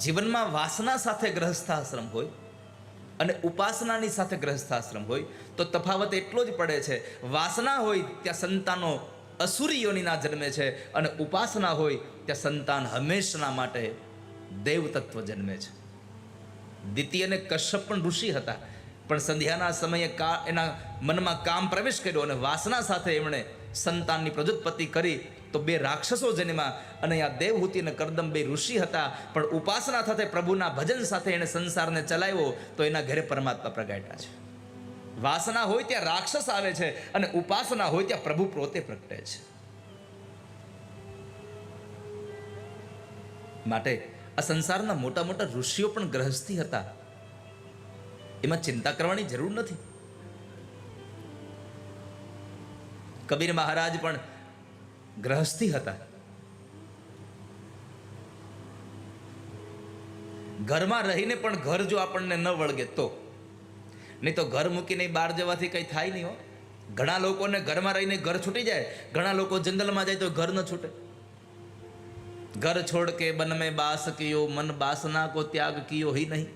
જીવનમાં વાસના સાથે ગ્રહસ્થાશ્રમ હોય અને ઉપાસનાની સાથે ગ્રહસ્થાશ્રમ હોય તો તફાવત એટલો જ પડે છે. વાસના હોય ત્યાં સંતાનો અસુરી યોનિના જન્મે છે અને ઉપાસના હોય ત્યાં સંતાન હંમેશના માટે દેવ તત્વ જન્મે છે. દિતિ અને કશ્યપ પણ ઋષિ હતા, પણ સંધ્યાના સમયે એના મનમાં કામ પ્રવેશ કર્યો અને વાસના સાથે એમણે સંતાનની પ્રજોત્પત્તિ કરી તો બે રાક્ષસો જન્મ્યા. અને આ દેવહૂતિ અને કરદમ બે ઋષિ હતા, પણ ઉપાસના સાથે પ્રભુના ભજન સાથે એણે સંસારને ચલાવ્યો તો એના ઘરે પરમાત્મા પ્રગટ્યા છે. વાસના હોય ત્યાં રાક્ષસ આવે છે અને ઉપાસના હોય ત્યાં પ્રભુ પોતે પ્રગટે છે. માટે આ સંસારના મોટા મોટા ઋષિઓ પણ ગ્રહસ્થી હતા, એમાં ચિંતા કરવાની જરૂર નથી. કબીર મહારાજ પણ ગ્રહસ્થી હતા. ઘરમાં રહીને પણ ઘર જો આપણને ન વળગે તો, નહીં તો ઘર મૂકીને બહાર જવાથી કંઈ થાય નહીં હો. ઘણા લોકોને ઘરમાં રહીને ઘર છૂટી જાય, ઘણા લોકો જંગલમાં જાય તો ઘર ન છૂટે. ઘર છોડ કે બન મેં બાસ કિયો, મન બાસના કો ત્યાગ કિયો હી નહીં.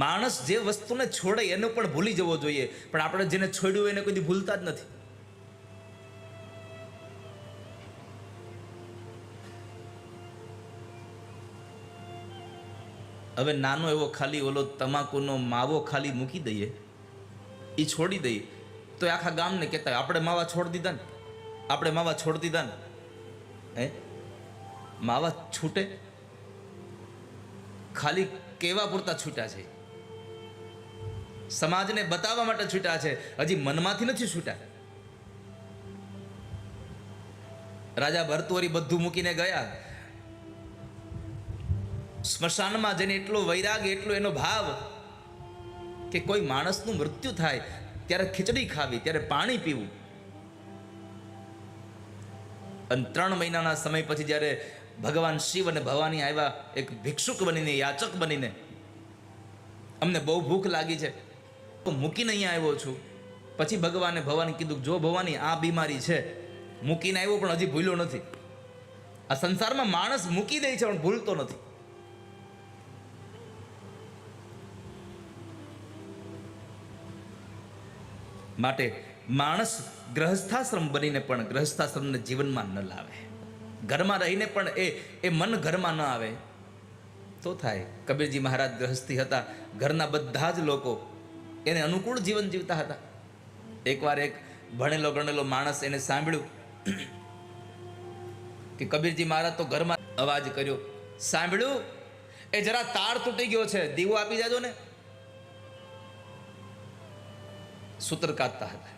માણસ જે વસ્તુને છોડે એને પણ ભૂલી જવો જોઈએ, પણ આપણે જેને છોડ્યું એને કોઈ ભૂલતા જ નથી. હવે નાનો એવો ખાલી ઓલો તમાકુનો માવો ખાલી મૂકી દઈએ, એ છોડી દઈએ તો આખા ગામને કહેતા આપણે માવા છોડી દીધા ને, આપણે માવા છોડી દીધા ને. હે, માવા છૂટે ખાલી કેવા પૂરતા છૂટ્યા છે, સમાજને બતાવવા માટે છૂટ્યા છે, હજી મનમાંથી નથી છૂટ્યા. રાજા ભરતુહરી બધું મૂકીને ગયા સ્મશાનમાં જઈને એટલો વૈરાગ, એટલો એનો ભાવ કે કોઈ માણસનું મૃત્યુ થાય ત્યારે ખીચડી ખાવી, ત્યારે પાણી પીવું. અને 3 મહિનાના સમય પછી જ્યારે ભગવાન શિવ અને ભવાની આવ્યા એક ભિક્ષુક બનીને, યાચક બનીને, અમને બહુ ભૂખ લાગી છે તો મૂકીને અહીંયા આવ્યો છું. પછી ભગવાને ભવાની કીધું, જો ભવાની આ બીમારી છે, મૂકીને આવ્યો પણ હજી ભૂલ્યો નથી. આ સંસારમાં માણસ મૂકી દે છે પણ ભૂલતો નથી. માટે માણસ ગ્રહસ્થાશ્રમ બનીને પણ ગ્રહસ્થાશ્રમને જીવનમાં ન લાવે. ઘરમાં રહીને પણ એ મન ઘરમાં ન આવે તો થાય. કબીરજી મહારાજ ગ્રહસ્થી હતા, ઘરના બધા જ લોકો એને અનુકૂળ જીવન જીવતા હતા. એકવાર એક ભણેલો ગણેલો માણસ એને સાંભળ્યું કે કબીરજી મહારાજ તો ઘરમાં અવાજ કર્યો, સાંભળ્યું એ જરા તાર તૂટી ગયો છે, દીવો આપી જાજો ને. સૂત્ર કાઢતા હતા.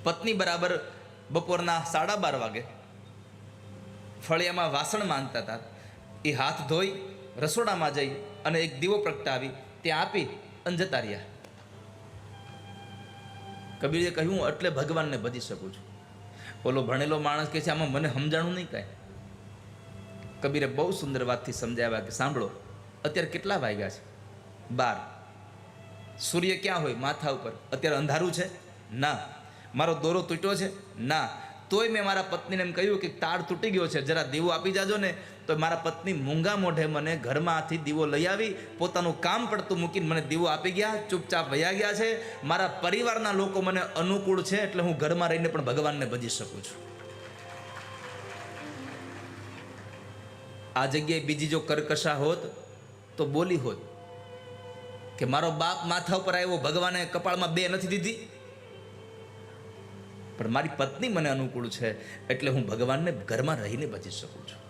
પત્ની બરાબર બપોરના 12:30 વાગે ફળિયામાં વાસણ માંગતા હતા. એ હાથ ધોઈ રસોડામાં જઈ અને એક દીવો પ્રગટાવી ત્યાં આપી અને જતા રહ્યા. કબીરે કહ્યું, હું એટલે ભગવાનને ભજી શકું છું. ઓલો ભણેલો માણસ કહે છે, આમાં મને સમજાણું નહીં કાંઈ. કબીરે બહુ સુંદર વાતથી સમજાવ્યા કે સાંભળો, અત્યારે કેટલા વાગ્યા છે? 12. સૂર્ય ક્યાં હોય? માથા ઉપર. અત્યારે અંધારું છે? ના. મારો દોરો તૂટ્યો છે? ના. તોય મેં મારા પત્નીને એમ કહ્યું કે તાર તૂટી ગયો છે, જરા દીવો આપી જાજો ને. તો મારા પત્ની મૂંગા મોઢે મને ઘરમાંથી દીવો લઈ આવી, પોતાનું કામ પડતું મૂકીને મને દીવો આપી ગયા, ચૂપચાપ વયા ગયા છે. મારા પરિવારના લોકો મને અનુકૂળ છે એટલે હું ઘરમાં રહીને પણ ભગવાનને ભજી શકું છું. આ જગ્યાએ બીજી જો કરકશા હોત તો બોલી હોત કે મારો બાપ માથા ઉપર આવ્યો, ભગવાને કપાળમાં 2 નથી દીધી, પણ મારી પત્ની મને અનુકૂળ છે એટલે હું ભગવાનને ઘરમાં રહીને ભજી શકું છું.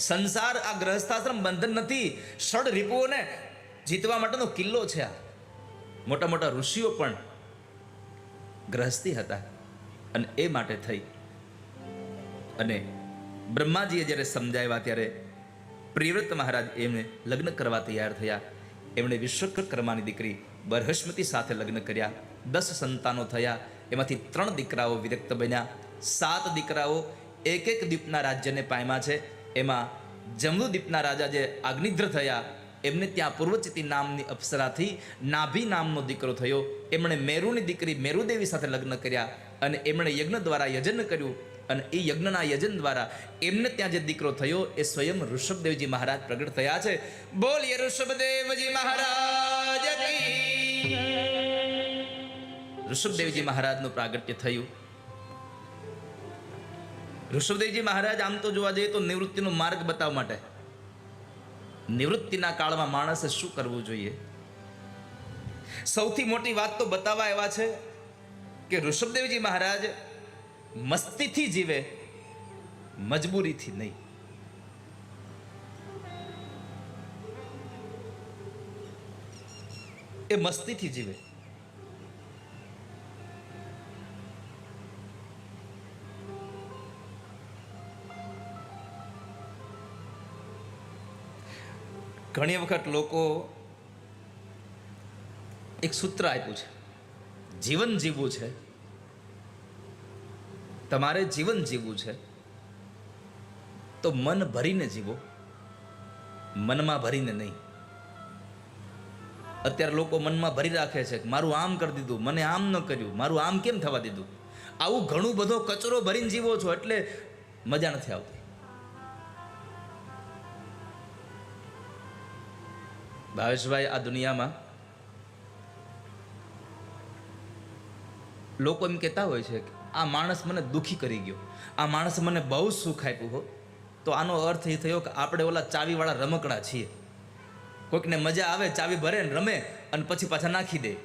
સંસાર આ ગ્રહસ્થાશ્રમ બંધન નથી, ષડ રિપુઓને જીતવા માટેનો કિલ્લો છે. આ મોટા મોટા ઋષિઓ પણ ગ્રહસ્થી હતા અને એ માટે થઈ અને બ્રહ્માજીએ જ્યારે સમજાવ્યા ત્યારે પ્રિયવ્રત મહારાજ એમને લગ્ન કરવા તૈયાર થયા. એમણે વિશ્વકર્માની દીકરી બરહસ્મતી સાથે લગ્ન કર્યા. 10 સંતાનો થયા. એમાંથી 3 દીકરાઓ વિરક્ત બન્યા, 7 દીકરાઓ એક દ્વીપના રાજ્યને પામ્યા છે. એમાં જમરૂદ્વીપના રાજા જે અગ્નિદ્ર થયા એમને ત્યાં પૂર્વચિતી નામની અપ્સરાથી નાભી નામનો દીકરો થયો. એમણે મેરુની દીકરી મેરુદેવી સાથે લગ્ન કર્યા અને એમણે યજ્ઞ દ્વારા યજન કર્યું અને એ યજ્ઞના યજન દ્વારા એમને ત્યાં જે દીકરો થયો એ સ્વયં ઋષભદેવજી મહારાજ પ્રગટ થયા છે. બોલીએ ઋષભદેવજી મહારાજ કી. ઋષભદેવજી મહારાજનું પ્રાગટ્ય થયું. ઋષભદેવજી મહારાજ આમ તો જોવા જઈએ તો નિવૃત્તિનો માર્ગ બતાવવા માટે, નિવૃત્તિના કાળમાં માણસે શું કરવું જોઈએ, સૌથી મોટી વાત તો બતાવવા એવા છે કે ઋષભદેવજી મહારાજ મસ્તીથી જીવે, મજબૂરીથી નહીં. એ મસ્તીથી જીવે. ઘણી વખત લોકો એક સૂત્ર આપ્યું છે, જીવન જીવવું છે, તમારે જીવન જીવવું છે તો મન ભરીને જીવો, મનમાં ભરીને નહીં. અત્યારે લોકો મનમાં ભરી રાખે છે કે મારું આમ કરી દીધું, મને આમ ન કર્યું, મારું આમ કેમ થવા દીધું. આવું ઘણું બધો કચરો ભરીને જીવો છો એટલે મજા નથી આવતી. ભાવેશભાઈ, આ દુનિયામાં લોકો એમ કહેતા હોય છે કે આ માણસ મને દુઃખી કરી ગયો, આ માણસ મને બહુ સુખ આપ્યું હો. તો આનો અર્થ એ થયો કે આપણે ઓલા ચાવીવાળા રમકડા છીએ. કોઈકને મજા આવે, ચાવી ભરે ને રમે અને પછી પાછા નાખી દે.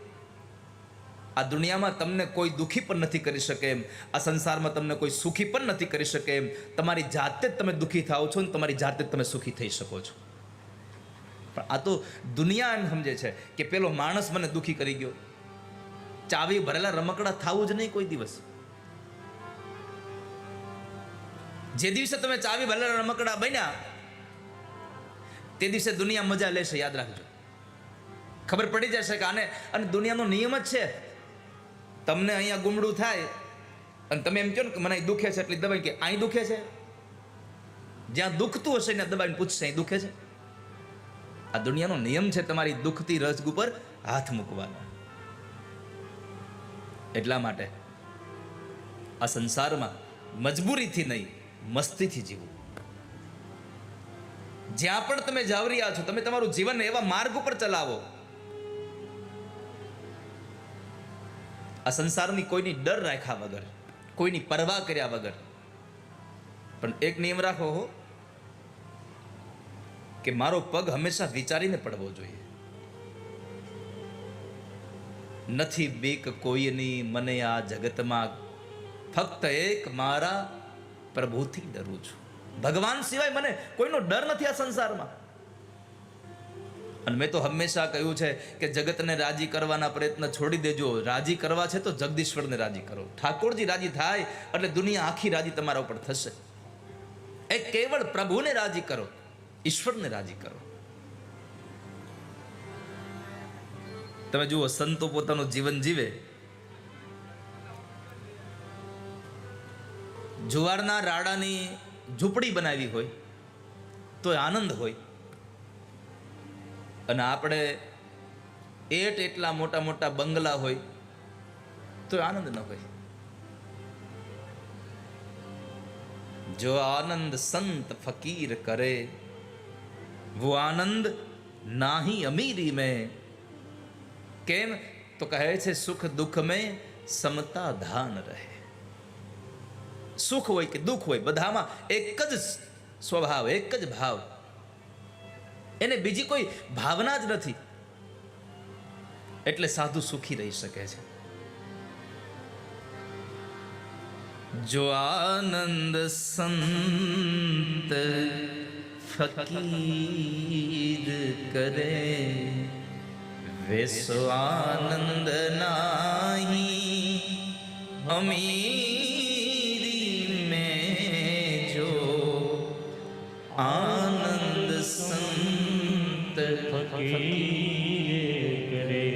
આ દુનિયામાં તમને કોઈ દુઃખી પણ નથી કરી શકે એમ, આ સંસારમાં તમને કોઈ સુખી પણ નથી કરી શકે એમ. તમારી જાતે જ તમે દુઃખી થાઓ છો ને તમારી જાતે જ તમે સુખી થઈ શકો છો. પણ આ તો દુનિયા એમ સમજે છે કે પેલો માણસ મને દુઃખી કરી ગયો. ચાવી ભરેલા રમકડા થવું જ નહીં કોઈ દિવસ. જે દિવસે તમે ચાવી ભરેલા રમકડા બન્યા તે દિવસે દુનિયા મજા લેશે, યાદ રાખજો. ખબર પડી જશે કે આને, અને દુનિયાનો નિયમ જ છે, તમને અહીંયા ગુમડું થાય અને તમે એમ કહો ને કે મને અહીં દુખે છે એટલે દબાઈ કે અહીં દુખે છે. જ્યાં દુખતું હશે ત્યાં દબાઈને પૂછશે અહીં દુખે છે. આ દુનિયાનો નિયમ છે તમારી દુખતી રજગ ઉપર હાથ મૂકવાનો. એટલા માટે આ સંસારમાં મજબૂરીથી નહીં, મસ્તીથી જીવવું. જ્યાં પણ તમે જાવરિયા છો તમે તમારું જીવન એવા માર્ગ ઉપર ચલાવો. આ સંસારની કોઈની ડર રાખ્યા વગર, કોઈની પરવા કર્યા વગર. પણ એક નિયમ રાખો હો કે મારો પગ હંમેશા વિચારીને પડવો જોઈએ. નથી બીક કોઈની મને આ જગતમાં, ફક્ત એક મારા પ્રભુથી ડરું છું. ભગવાન સિવાય મને કોઈનો ડર નથી આ સંસારમાં. અને મેં તો હંમેશા કહ્યું છે કે જગતને રાજી કરવાના પ્રયત્ન છોડી દેજો. રાજી કરવા છે તો જગદીશ્વરને રાજી કરો. ઠાકોરજી રાજી થાય એટલે દુનિયા આખી રાજી તમારા ઉપર થશે. એ કેવળ પ્રભુને રાજી કરો, ઈશ્વરને રાજી કરો. તમે જુઓ, સંતો પોતાનું જીવન જીવે. જુવારના રાડાની ઝૂંપડી બનાવી હોય તો આનંદ હોય, અને આપણે એટલા મોટા મોટા બંગલા હોય તો આનંદ ન હોય. જો આનંદ સંત ફકીર કરે वो आनंद नाही अमीरी में. કેમ તો કહે છે સુખ દુઃખ में समता धान રહે. સુખ હોય કે દુઃખ હોય બધામાં એક જ સ્વભાવ, એક જ ભાવ. એને બીજી કોઈ ભાવના જ નથી. એટલે સાધુ સુખી રહી શકે છે. જો આનંદ સંત फकीर करे वैसो आनंद नाही अमीरी में. जो आनंद संत फकीर करे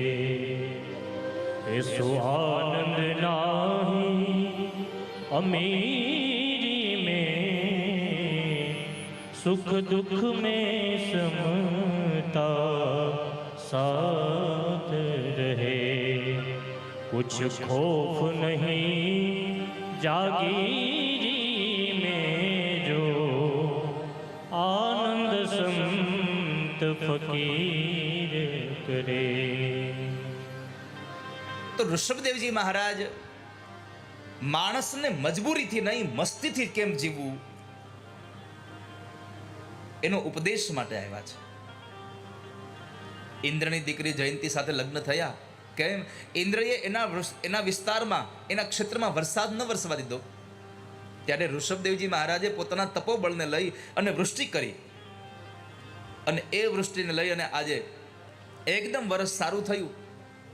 वैसो आनंद नाही अमीरी में. सुख दुख में समता संता साथ रहे, कुछ खौफ नहीं जागीरी में जो, आनंद संत फकीर करे. તો ઋષભદેવજી મહારાજ માણસને મજબૂરીથી નહીં મસ્તીથી કેમ જીવવું એનો ઉપદેશ માટે આવ્યા છે. ઇન્દ્રની દીકરી જયંતી સાથે લગ્ન થયા. કેમ? ઇન્દ્રએ એના વિસ્તારમાં એના ક્ષેત્રમાં વરસાદ ન વરસવા દીધો. ત્યારે ઋષભદેવજી મહારાજે પોતાના તપોબળને લઈ અને વૃષ્ટિ કરી, અને એ વૃષ્ટિને લઈ અને આજે એકદમ વરસ સારું થયું.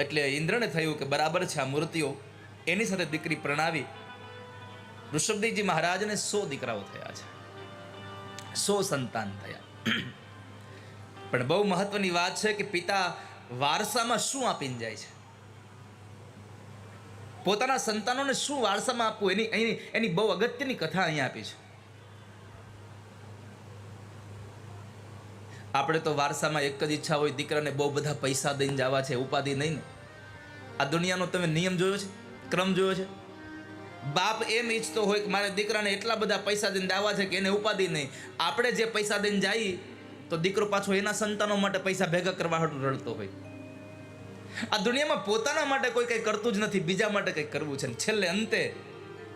એટલે ઇન્દ્રને થયું કે બરાબર છે, આ મૂર્તિઓ એની સાથે દીકરી પ્રણાવી. ઋષભદેવજી મહારાજને 100 દીકરાઓ થયા છે, 100 સંતાન થયા. પણ બહુ મહત્વની વાત છે કે પિતા વારસામાં શું આપીને જાય છે, પોતાના સંતાનોને શું વારસામાં આપવું, એની બહુ અગત્યની કથા અહીંયા આપી છે. આપણે તો વારસામાં એક જ ઈચ્છા હોય, દીકરાને બહુ બધા પૈસા દઈને જવા છે, ઉપાધિ નહીં ને. આ દુનિયાનો તમે નિયમ જોયો છે, ક્રમ જોયો છે? બાપ એમ ઈચ્છતો હોય કે મારે દીકરાને એટલા બધા પૈસા દઈને દાવા છે કે એને ઉપાધિ નહીં. આપણે જે પૈસા દઈને જઈએ તો દીકરો પાછો એના સંતાનો માટે પૈસા ભેગા કરવા હાટુ રડતો હોય. આ દુનિયામાં પોતાના માટે કોઈ કંઈ કરતું જ નથી, બીજા માટે કંઈક કરવું છે. છેલ્લે અંતે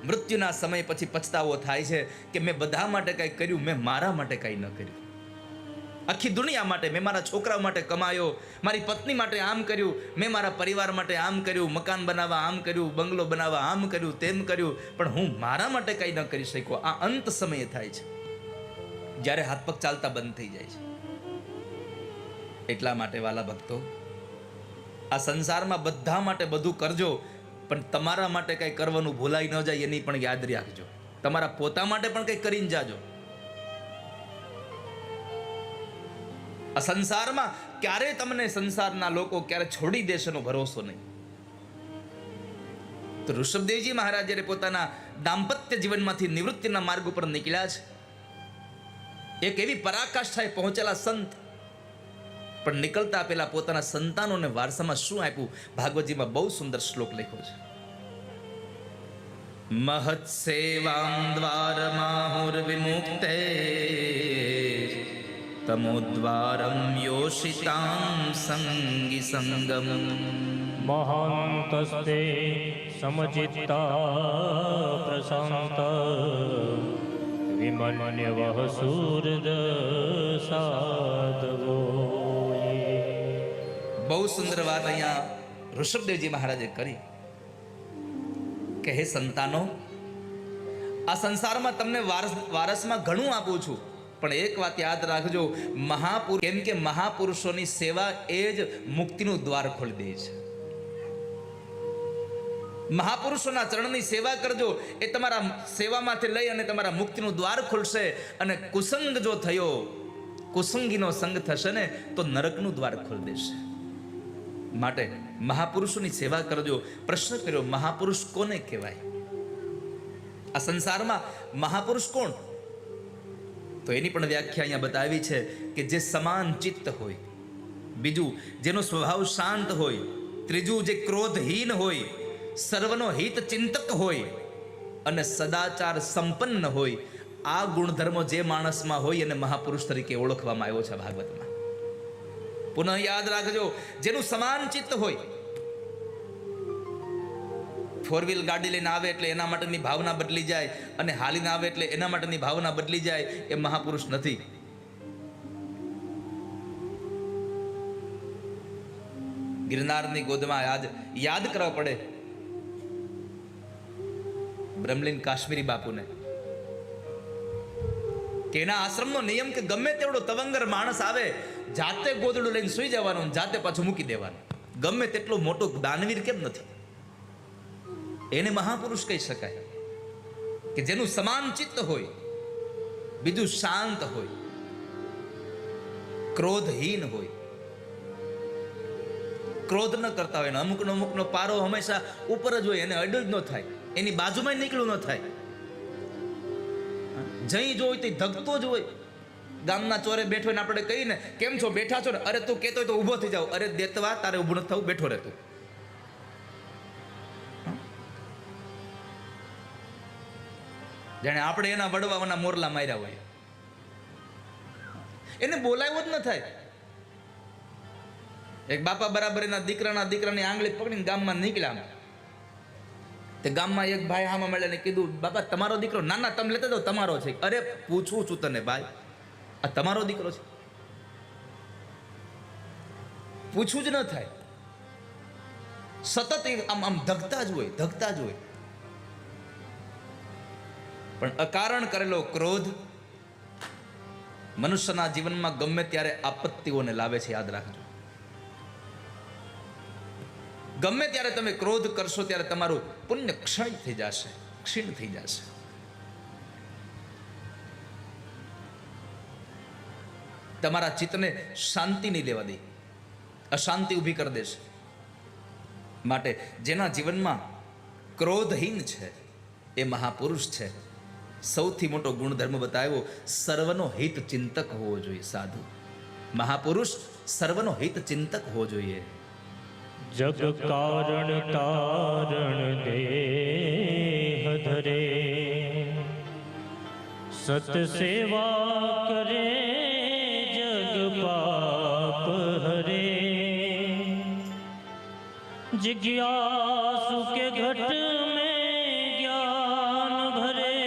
મૃત્યુના સમય પછી પછતાવો થાય છે કે મેં બધા માટે કંઈક કર્યું, મેં મારા માટે કંઈ ન કર્યું. આખી દુનિયા માટે મેં મારા છોકરા માટે કમાયો, મારી પત્ની માટે આમ કર્યું, મેં મારા પરિવાર માટે આમ કર્યું, મકાન બનાવવા આમ કર્યું, બંગલો બનાવવા આમ કર્યું, તેમ કર્યું, પણ હું મારા માટે કંઈ ન કરી શક્યો. આ અંત સમયે થાય છે, જ્યારે હાથ પગ ચાલતા બંધ થઈ જાય છે. એટલા માટે વાલા ભક્તો, આ સંસારમાં બધા માટે બધું કરજો, પણ તમારા માટે કંઈ કરવાનું ભૂલાઈ ન જાય એની પણ યાદ રાખજો. તમારા પોતા માટે પણ કંઈ કરીને જાજો. આ સંસારમાં ક્યારે તમને સંસારના લોકો ક્યારે છોડી દેશે એનો ભરોસો નહીં. તો ઋષભદેવજી મહારાજ જ્યારે પોતાના દાંપત્ય જીવનમાંથી નિવૃત્તિના માર્ગ ઉપર નીકળ્યા છે, એક એવી પરાકાષ્ઠાએ પહોંચેલા સંત, પણ નીકળતા પેલા પોતાના સંતાનોને વારસામાં શું આપ્યું, ભાગવતજીમાં બહુ સુંદર શ્લોક લખ્યો છે. મહત સેવામ દ્વાર માહુર વિમુક્તે તમોદ્વારમ યોષિતામ સંગી સંગમ. મહાંતસ્તે સમચિત્તા પ્રશાંત વિમન્યવઃ સુરદ સાધવો. બહુ સુંદર વાત અહીંયા ઋષભદેવજી મહારાજે કરી કે હે સંતાનો, આ સંસારમાં તમને વારસમાં ઘણું આપું છું, પણ એક વાત યાદ રાખજો, કેમ કે મહાપુરુષોની સેવા એ જ મુક્તિનું દ્વાર ખોલી દે છે. મહાપુરુષોના ચરણની સેવા કરજો, એ તમારા સેવામાંથી લઈ અને તમારા મુક્તિનું દ્વાર ખોલશે. અને કુસંગ જો થયો, કુસંગીનો સંગ થશે ને, તો નરકનું દ્વાર ખોલી દેશે. માટે મહાપુરુષોની સેવા કરજો. પ્રશ્ન કર્યો, મહાપુરુષ કોને કહેવાય? આ સંસારમાં મહાપુરુષ કોણ? તો એની પણ વ્યાખ્યા અહીંયા બતાવી છે કે જે સમાન ચિત્ત હોય, બીજું જેનો સ્વભાવ શાંત હોય, ત્રીજું જે ક્રોધહીન હોય, સર્વનો હિત ચિંતક હોય અને સદાચાર સંપન્ન હોય. આ ગુણધર્મો જે માણસમાં હોય એને મહાપુરુષ તરીકે ઓળખવામાં આવ્યો છે ભાગવતમાં. પુનઃ યાદ રાખજો, જેનું સમાન ચિત્ત હોય. 4-wheel ગાડી લઈને આવે એટલે એના માટેની ભાવના બદલી જાય, અને હાલીને આવે એટલે એના માટેની ભાવના બદલી જાય, એ મહાપુરુષ નથી. ગિરનારની ગોદમાં યાદ કરવા પડે બ્રહ્મલીન કાશ્મીરી બાપુને, કે એના આશ્રમનો નિયમ કે ગમે તેવડો તવંગર માણસ આવે, જાતે ગોદડું લઈને સુઈ જવાનું, જાતે પાછું મૂકી દેવાનું. ગમે તેટલો મોટો દાનવીર કેમ નથી, એને મહાપુરુષ કહી શકાય. કે જેનું સમાન ચિત્ત હોય, બીજું શાંત હોય, ક્રોધહીન હોય, ક્રોધ ન કરતા હોય. અમુકનો પારો હંમેશા ઉપર જ હોય, એને અડ્યો જ ન થાય, એની બાજુમાં નીકળ્યું ન થાય. જઈ જોઈ તે ધગતો જ હોય, ગામના ચોરે બેઠો ને આપણે કહીએ ને, કેમ છો, બેઠા છો ને? અરે તું કહેતો હોય તો ઊભો થઈ જાવ. અરે દેતવા, તારે ઊભું નથી થવું, બેઠો રહેતું. જાણે આપણે એના વડવાના મોરલા માર્યા હોય. એને બોલાવ્યો જ ન થાય. એક બાપા બરાબર એના દીકરાની આંગળી પકડીને ગામમાં નીકળ્યા. તે ગામમાં એક ભાઈ આમાં મળ્યા ને કીધું, બાપા તમારો દીકરો? ના ના, તમે લેતા જાઓ, તમારો છે. અરે પૂછું છું તને ભાઈ, આ તમારો દીકરો છે? પૂછવું જ ન થાય. સતત આમ ધગતા જ હોય. પણ અકારણ કરેલો ક્રોધ મનુષ્યના જીવનમાં ગમે ત્યારે આપત્તિઓને લાવે છે, યાદ રાખજો. ગમે ત્યારે તમે ક્રોધ કરશો ત્યારે તમારું પુણ્ય ક્ષીણ થઈ જશે. તમારા ચિત્તને શાંતિ નહીં લેવા દે, અશાંતિ ઊભી કરી દેશે. માટે જેના જીવનમાં ક્રોધહીન છે એ મહાપુરુષ છે. સૌથી મોટો ગુણધર્મ બતાવ્યો, સર્વનો હિત ચિંતક હોવો જોઈએ. સાધુ મહાપુરુષ સર્વનો હિત ચિંતક હોવો જોઈએ. જગ કારણ તારણ દેહ ધરે, સત સેવા કરે જગ પાપ હરે. जिज्ञासु के घट में ज्ञान भरे,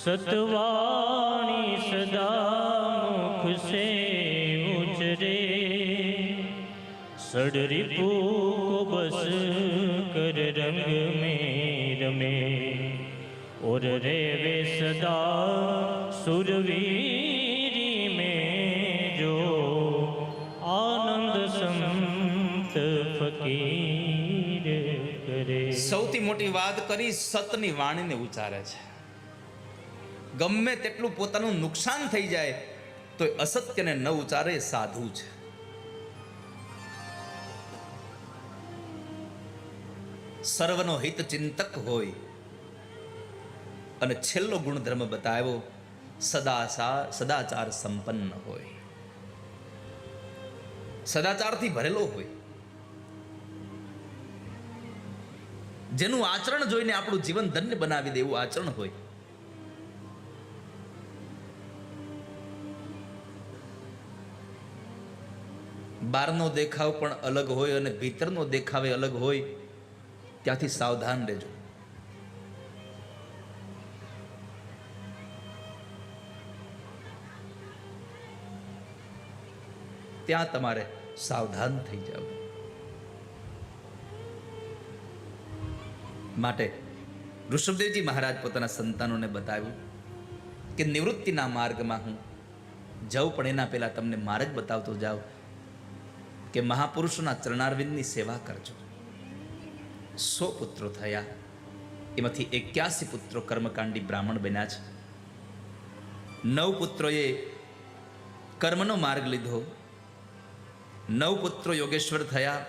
सतवाणी सदा मुख से उचरे. सड़रिपु को बस कर रंग में रमे, और रेवे सदा सुरवीरी में जो. आनंद संत ફકીર કરે. સૌથી મોટી વાત કરી, સતની વાણીને ઉચ્ચારે છે. ગમે તેટલું પોતાનું નુકસાન થઈ જાય તો અસત્યને ન ઉચ્ચારે, સાધુ છે. સર્વનો હિત ચિંતક હોય. અને છેલ્લો ગુણધર્મ બતાવ્યો, સદાચાર સંપન્ન હોય, સદાચારથી ભરેલો હોય. જેનું આચરણ જોઈને આપણું જીવન ધન્ય બનાવી દે એવું આચરણ હોય. બહારનો દેખાવ પણ અલગ હોય અને ભીતરનો દેખાવ અલગ હોય. ત્યાંથી સાવધાન રહેજો. ત્યાં તમારે સાવધાન થઈ જાવ. માટે ઋષભદેવજી મહારાજ પોતાના સંતાનોને બતાવ્યું કે નિવૃત્તિના માર્ગમાં હું જાઉં, પણ એના પહેલા તમને માર્ગ બતાવતો જાઉં કે મહાપુરુષોના ચરણારવિંદની સેવા કરજો. 100 પુત્રો થયા, એમાંથી 81 પુત્રો કર્મકાંડી બ્રાહ્મણ બન્યા છે. 9 પુત્રોએ કર્મનો માર્ગ લીધો, 9 પુત્રો યોગેશ્વર થયા,